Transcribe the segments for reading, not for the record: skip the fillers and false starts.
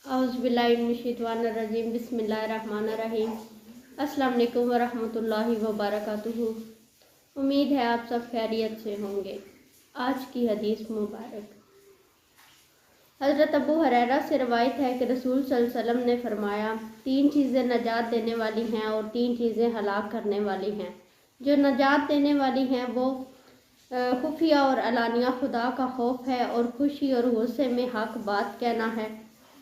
औज़ुबिल्लाहिमिनश्शैतानिर्रजीम बिस्मिल्लाहिर्रहमानिर्रहीम। अस्सलाम वालेकुम वरहमतुल्लाहि वबरकातुहू। उम्मीद है आप सब खैरियत से होंगे। आज की हदीस मुबारक हज़रत अबू हुरैरा से रवायत है कि रसूल सल्लल्लाहु अलैहि वसल्लम ने फरमाया, 3 चीज़ें नजात देने वाली हैं और 3 चीज़ें हलाक करने वाली हैं। जो नजात देने वाली हैं वो खुफिया और अलानिया खुदा का खौफ है और खुशी और गुस्से में हक बात कहना है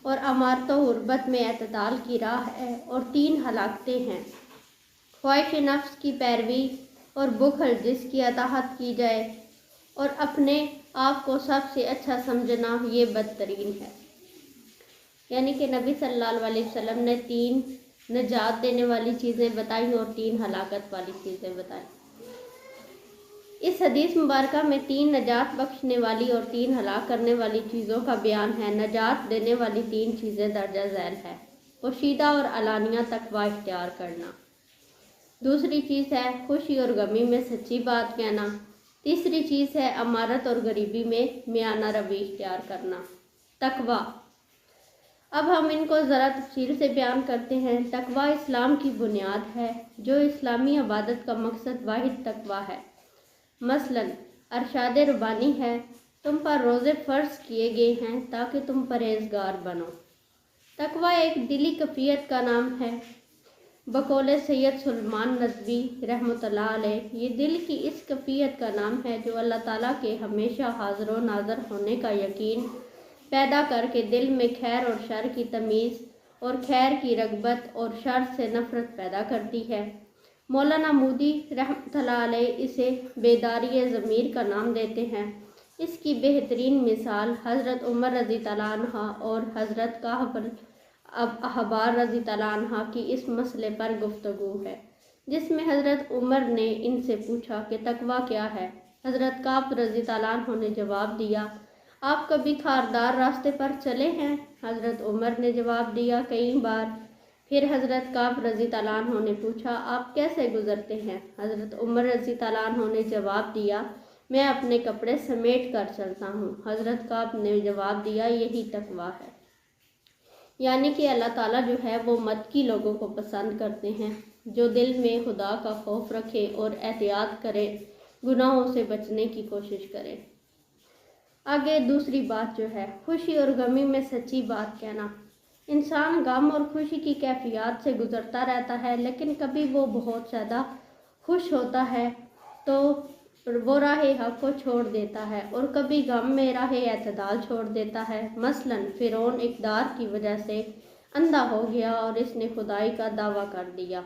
और अमारत और गुर्बत में एतदाल की राह है। और 3 हलाकतें हैं, ख्वाहिश नफ्स की पैरवी और बुखल जिसकी अताहत की जाए और अपने आप को सबसे अच्छा समझना, ये बदतरीन है। यानी कि नबी सल्लल्लाहु अलैहि वसल्लम ने 3 नजात देने वाली चीज़ें बताई और 3 हलाकत वाली चीज़ें बताई। इस हदीस मुबारक में 3 नजात बख्शने वाली और 3 हलाक करने वाली चीज़ों का बयान है। नजात देने वाली 3 चीज़ें दर्जा झैल है। पोशीदा और अलानिया तकवा इख्तियार करना, दूसरी चीज़ है खुशी और गमी में सच्ची बात कहना, तीसरी चीज़ है अमारत और गरीबी में मियाना रवि इख्तियार करना। तकवा, अब हम इनको ज़रा तफसील से बयान करते हैं। तकवा इस्लाम की बुनियाद है। जो इस्लामी इबादत का मकसद वाहिद तकवा है। मसलन अरशाद रुबानी है, तुम पर रोज़े फ़र्ज किए गए हैं ताकि तुम परहेजगार बनो। तकवा एक दिली कफ़ियत का नाम है। बकौल सैयद सुलेमान नदवी रहमतुल्लाह अलैह, ये दिल की इस कफ़ियत का नाम है जो अल्लाह ताला के हमेशा हाज़िर व नाज़र होने का यकीन पैदा करके दिल में खैर और शर की तमीज़ और खैर की रग़बत और शर से नफ़रत पैदा करती है। मौलाना मूदी रहमतुल्लाह अलैह इसे बेदारी ज़मीर का नाम देते हैं। इसकी बेहतरीन मिसाल हज़रत उमर रज़ी तआला अन्हा और हज़रत काब अहबार रज़ी तआला अन्हा की इस मसले पर गुफ्तगू है, जिसमें हज़रत उमर ने इनसे पूछा कि तकवा क्या है। हज़रत काब रज़ी तआला अन्हु ने जवाब दिया, आप कभी खारदार रास्ते पर चले हैं? हज़रत उमर ने जवाब दिया, कई बार। फिर हज़रत काब रज़ी तआला अन्हु ने पूछा, आप कैसे गुज़रते हैं? हज़रत उमर रज़ी तआला अन्हु ने जवाब दिया, मैं अपने कपड़े समेट कर चलता हूँ। हज़रत काब ने जवाब दिया, यही तकवा है। यानी कि अल्लाह ताला जो है वो मत्की लोगों को पसंद करते हैं, जो दिल में खुदा का खौफ रखे और एहतियात करे, गुनाहों से बचने की कोशिश करे। आगे दूसरी बात जो है खुशी और गमी में सच्ची बात कहना। इंसान गम और खुशी की कैफियत से गुज़रता रहता है, लेकिन कभी वो बहुत ज़्यादा खुश होता है तो वो राह हक़ को छोड़ देता है और कभी गम में राह एतदाल छोड़ देता है। मसलन फ़िरौन इक़्तिदार की वजह से अंधा हो गया और इसने खुदाई का दावा कर दिया।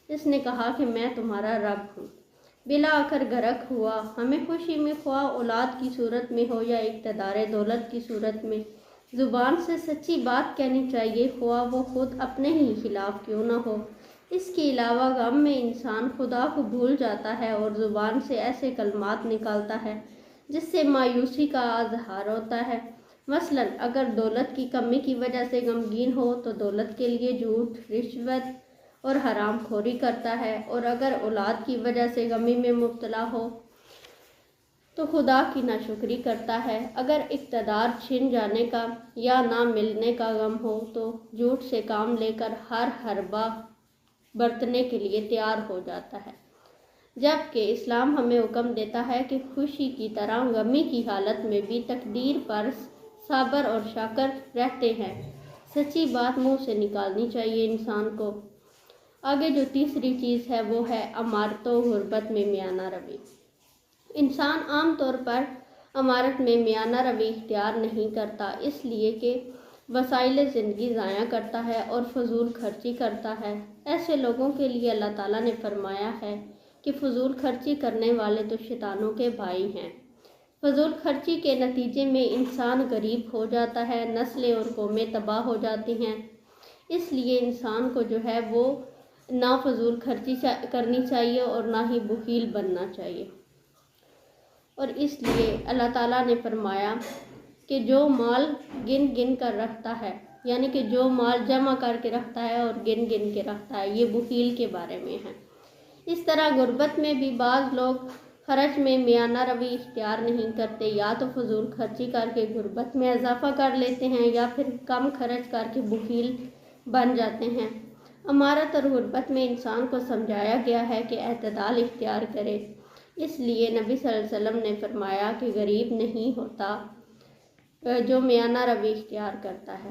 इसने कहा कि मैं तुम्हारा रब हूँ। बिला आखिर गर्क हुआ। हमें खुशी में ख्वाह औलाद की सूरत में हो या इक़्तिदार दौलत की सूरत में ज़ुबान से सच्ची बात कहनी चाहिए, ख्वाह वो खुद अपने ही खिलाफ क्यों न हो। इसके अलावा गम में इंसान खुदा को भूल जाता है और ज़ुबान से ऐसे कलमात निकालता है जिससे मायूसी का इज़हार होता है। मसलन अगर दौलत की कमी की वजह से गमगीन हो तो दौलत के लिए झूठ, रिश्वत और हराम खोरी करता है, और अगर औलाद की वजह से गमी में मुब्तला हो तो खुदा की नाशुक्री करता है। अगर इक़्तिदार छिन जाने का या ना मिलने का गम हो तो झूठ से काम लेकर हर हरबा बरतने के लिए तैयार हो जाता है। जबकि इस्लाम हमें हुक्म देता है कि खुशी की तरह गमी की हालत में भी तकदीर पर सब्र और शक्र रहते हैं। सच्ची बात मुँह से निकालनी चाहिए इंसान को। आगे जो तीसरी चीज़ है वो है अमारत व गुर्बत में मियाना रवि। इंसान आम तौर पर अमारत में मियाना रवि इख्तियार नहीं करता, इसलिए कि वसाइल ज़िंदगी ज़ाया करता है और फजूल खर्ची करता है। ऐसे लोगों के लिए अल्लाह ताला ने फरमाया है कि फ़जूल खर्ची करने वाले तो शैतानों के भाई हैं। फजूल खर्ची के नतीजे में इंसान गरीब हो जाता है, नस्लें और कौमें तबाह हो जाती हैं। इसलिए इंसान को जो है वो ना फजूल खर्ची करनी चाहिए और ना ही बखील बनना चाहिए। और इसलिए अल्लाह ताला ने फरमाया कि जो माल गिन गिन कर रखता है, यानी कि जो माल जमा करके रखता है और गिन गिन के रखता है, ये बखील के बारे में है। इस तरह गुर्बत में भी बाज़ लोग خرچ میں میانہ روی اختیار نہیں کرتے، یا تو فضول خرچی کر کے غربت میں اضافہ کر لیتے ہیں یا پھر کم خرچ کر کے بخیل بن جاتے ہیں۔ امارت اور غربت میں انسان کو سمجھایا گیا ہے کہ اعتدال اختیار کرے۔ اس لیے نبی صلی اللہ علیہ وسلم نے فرمایا کہ غریب نہیں ہوتا جو میانہ روی اختیار کرتا ہے۔